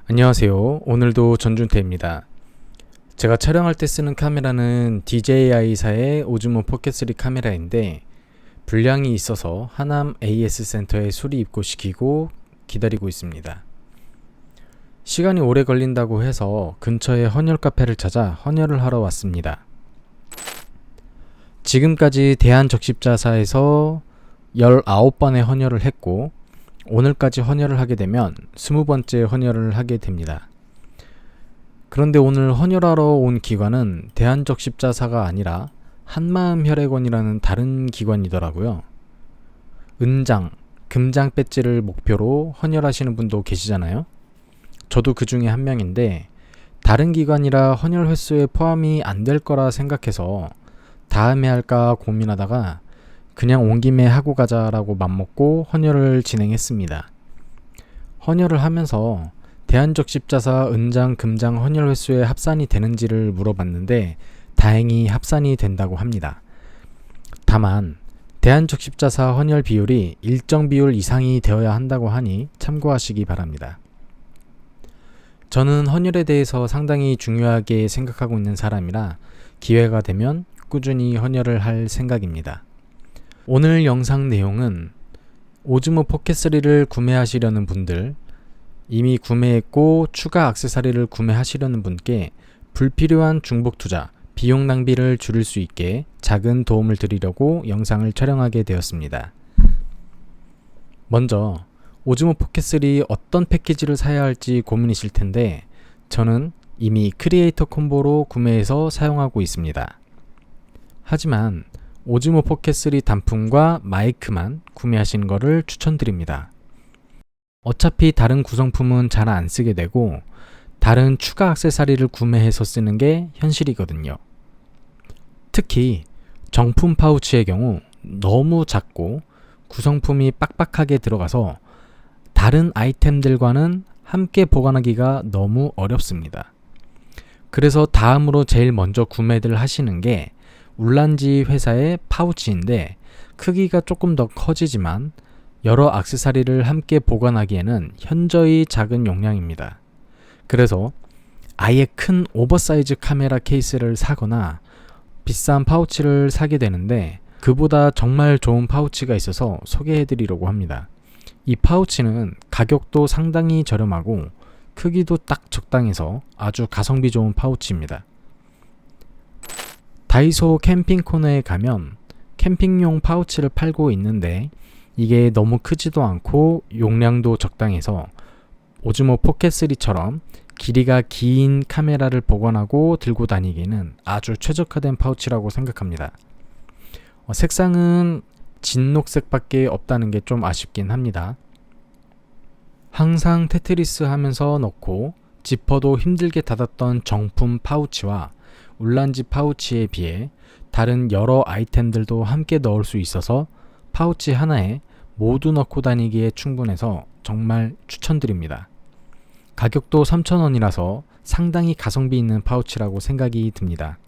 안녕하세요. 오늘도 전준태입니다. 제가 촬영할 때 쓰는 카메라는 DJI사의 오즈모 포켓3 카메라인데 불량이 있어서 하남 AS 센터에 수리 입고시키고 기다리고 있습니다. 시간이 오래 걸린다고 해서 근처에 헌혈 카페를 찾아 헌혈을 하러 왔습니다. 지금까지 대한적십자사에서 19번의 헌혈을 했고 오늘까지 헌혈을 하게 되면 20번째 헌혈을 하게 됩니다. 그런데 오늘 헌혈하러 온 기관은 대한적십자사가 아니라 한마음혈액원이라는 다른 기관이더라고요. 은장, 금장 배지를 목표로 헌혈하시는 분도 계시잖아요. 저도 그 중에 한 명인데 다른 기관이라 헌혈 횟수에 포함이 안 될 거라 생각해서 다음에 할까 고민하다가 그냥 온 김에 하고 가자라고 맘먹고 헌혈을 진행했습니다. 헌혈을 하면서 대한적십자사 은장, 금장 헌혈 횟수에 합산이 되는지를 물어봤는데 다행히 합산이 된다고 합니다. 다만 대한적십자사 헌혈 비율이 일정 비율 이상이 되어야 한다고 하니 참고하시기 바랍니다. 저는 헌혈에 대해서 상당히 중요하게 생각하고 있는 사람이라 기회가 되면 꾸준히 헌혈을 할 생각입니다. 오늘 영상 내용은 오즈모 포켓3를 구매하시려는 분들, 이미 구매했고 추가 액세서리를 구매하시려는 분께 불필요한 중복 투자, 비용 낭비를 줄일 수 있게 작은 도움을 드리려고 영상을 촬영하게 되었습니다. 먼저 오즈모 포켓3 어떤 패키지를 사야 할지 고민이실 텐데 저는 이미 크리에이터 콤보로 구매해서 사용하고 있습니다. 하지만 오즈모 포켓3 단품과 마이크만 구매하시는 것을 추천드립니다. 어차피 다른 구성품은 잘 안 쓰게 되고 다른 추가 액세서리를 구매해서 쓰는 게 현실이거든요. 특히 정품 파우치의 경우 너무 작고 구성품이 빡빡하게 들어가서 다른 아이템들과는 함께 보관하기가 너무 어렵습니다. 그래서 다음으로 제일 먼저 구매를 하시는 게 울란지 회사의 파우치인데 크기가 조금 더 커지지만 여러 액세서리를 함께 보관하기에는 현저히 작은 용량입니다. 그래서 아예 큰 오버사이즈 카메라 케이스를 사거나 비싼 파우치를 사게 되는데 그보다 정말 좋은 파우치가 있어서 소개해드리려고 합니다. 이 파우치는 가격도 상당히 저렴하고 크기도 딱 적당해서 아주 가성비 좋은 파우치입니다. 다이소 캠핑 코너에 가면 캠핑용 파우치를 팔고 있는데 이게 너무 크지도 않고 용량도 적당해서 오즈모 포켓3처럼 길이가 긴 카메라를 보관하고 들고 다니기에는 아주 최적화된 파우치라고 생각합니다. 색상은 진녹색 밖에 없다는 게 좀 아쉽긴 합니다. 항상 테트리스 하면서 넣고 지퍼도 힘들게 닫았던 정품 파우치와 울란지 파우치에 비해 다른 여러 아이템들도 함께 넣을 수 있어서 파우치 하나에 모두 넣고 다니기에 충분해서 정말 추천드립니다. 가격도 3,000원이라서 상당히 가성비 있는 파우치라고 생각이 듭니다.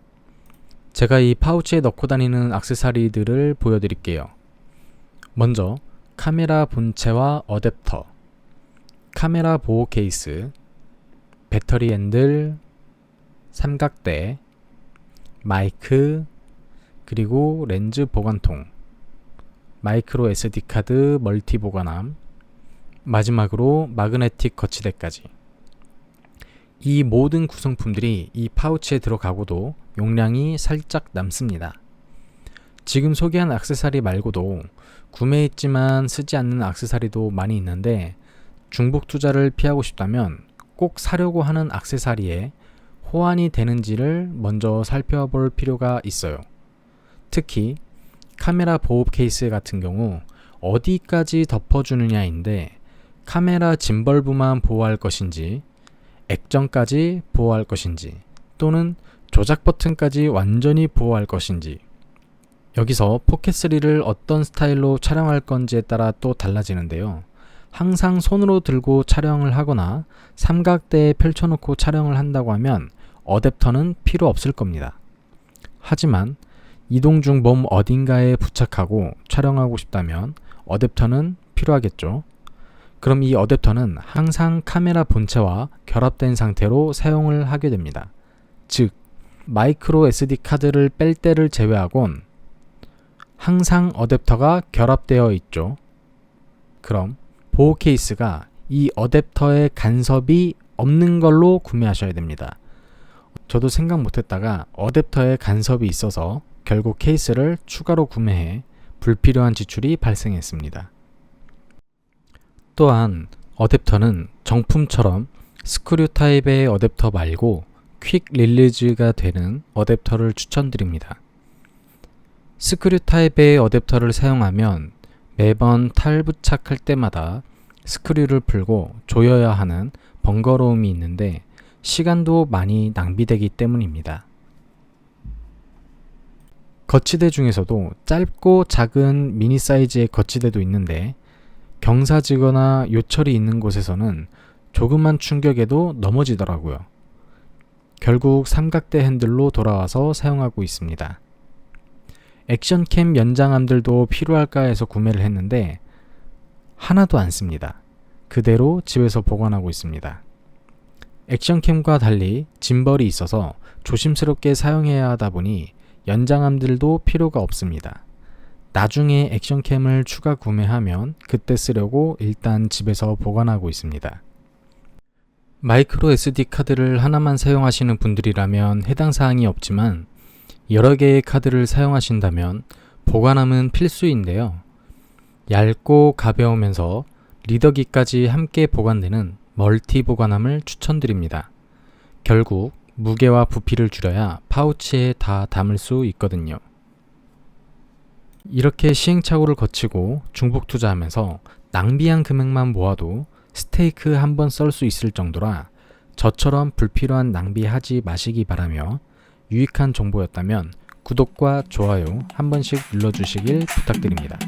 제가 이 파우치에 넣고 다니는 액세서리들을 보여드릴게요. 먼저 카메라 본체와 어댑터, 카메라 보호 케이스, 배터리 핸들, 삼각대, 마이크, 그리고 렌즈 보관통, 마이크로 SD카드 멀티 보관함, 마지막으로 마그네틱 거치대까지. 이 모든 구성품들이 이 파우치에 들어가고도 용량이 살짝 남습니다. 지금 소개한 액세서리 말고도 구매했지만 쓰지 않는 액세서리도 많이 있는데 중복 투자를 피하고 싶다면 꼭 사려고 하는 액세서리에 호환이 되는지를 먼저 살펴볼 필요가 있어요. 특히 카메라 보호 케이스 같은 경우 어디까지 덮어주느냐인데 카메라 짐벌브만 보호할 것인지 액정까지 보호할 것인지 또는 조작 버튼까지 완전히 보호할 것인지 여기서 포켓3를 어떤 스타일로 촬영할 건지에 따라 또 달라지는데요. 항상 손으로 들고 촬영을 하거나 삼각대에 펼쳐놓고 촬영을 한다고 하면 어댑터는 필요 없을 겁니다. 하지만 이동 중 몸 어딘가에 부착하고 촬영하고 싶다면 어댑터는 필요하겠죠. 그럼 이 어댑터는 항상 카메라 본체와 결합된 상태로 사용을 하게 됩니다. 즉, 마이크로 SD 카드를 뺄 때를 제외하곤 항상 어댑터가 결합되어 있죠. 그럼 보호 케이스가 이 어댑터의 간섭이 없는 걸로 구매하셔야 됩니다. 저도 생각 못했다가 어댑터에 간섭이 있어서 결국 케이스를 추가로 구매해 불필요한 지출이 발생했습니다. 또한 어댑터는 정품처럼 스크류 타입의 어댑터 말고 퀵 릴리즈가 되는 어댑터를 추천드립니다. 스크류 타입의 어댑터를 사용하면 매번 탈부착할 때마다 스크류를 풀고 조여야 하는 번거로움이 있는데 시간도 많이 낭비되기 때문입니다. 거치대 중에서도 짧고 작은 미니 사이즈의 거치대도 있는데 경사지거나 요철이 있는 곳에서는 조그만 충격에도 넘어지더라고요. 결국 삼각대 핸들로 돌아와서 사용하고 있습니다. 액션캠 연장암들도 필요할까 해서 구매를 했는데 하나도 안 씁니다. 그대로 집에서 보관하고 있습니다. 액션캠과 달리 짐벌이 있어서 조심스럽게 사용해야 하다 보니 연장암들도 필요가 없습니다. 나중에 액션캠을 추가 구매하면 그때 쓰려고 일단 집에서 보관하고 있습니다. 마이크로 SD 카드를 하나만 사용하시는 분들이라면 해당 사항이 없지만 여러 개의 카드를 사용하신다면 보관함은 필수인데요. 얇고 가벼우면서 리더기까지 함께 보관되는 멀티 보관함을 추천드립니다. 결국 무게와 부피를 줄여야 파우치에 다 담을 수 있거든요. 이렇게 시행착오를 거치고 중복 투자하면서 낭비한 금액만 모아도 스테이크 한 번 썰 수 있을 정도라 저처럼 불필요한 낭비하지 마시기 바라며 유익한 정보였다면 구독과 좋아요 한 번씩 눌러주시길 부탁드립니다.